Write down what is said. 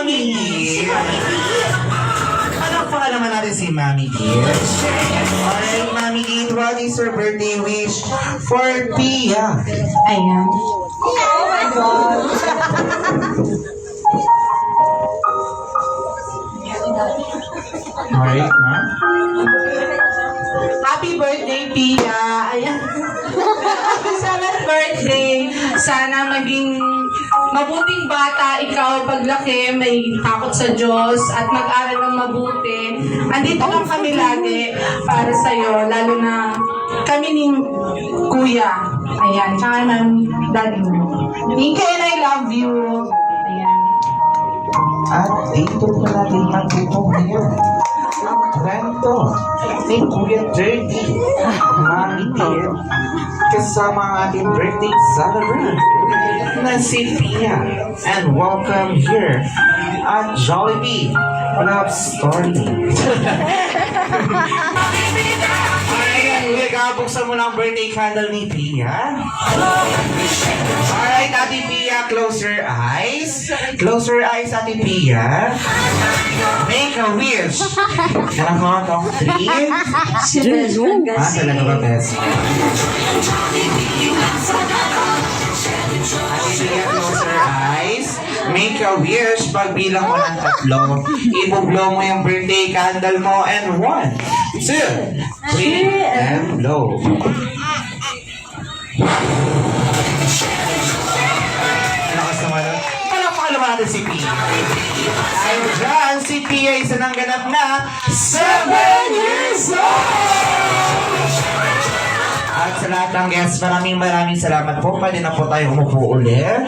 Mami D. Palakpakan naman natin si Mami D. Alright, Mami D, what is your birthday wish for Pia? Ayan. Alright, ma'am. Happy birthday, Pia! Ayan. Happy 7th birthday! Sana maging mabuting bata ikaw paglaki, may takot sa Diyos at mag-aral ng mabuti. Andito lang kami lagi para sa'yo, lalo na kami ni Kuya. Ayan, tsaka ng daddy mo. Thank you and I love you. Ayan. At dito pa natin matutong ngayon ang kwento ni Kuya Dirty, Mami D, kasama ang ating birthday celebrant na si Pia. And welcome here at Jollibee Love Story. Alright, buksan mo na ang birthday candle ni Pia. Alright, Ate Pia, close your eyes. Close your eyes, Ate Pia. Make a wish. Can I count of 3? Talaga ba, Bes? Ate Pia, close your eyes. Make a wish. Pagbilang mo ng 3, ibublow mo yung birthday candle mo. And 1, 2, 3, and blow. Lakas naman. Palakpakan naman natin si Pia. Ay dyan, si Pia isa nang ganap na 7 years old! At sa lahat ng guests, maraming salamat po. Pwede na po tayo umupo ulit.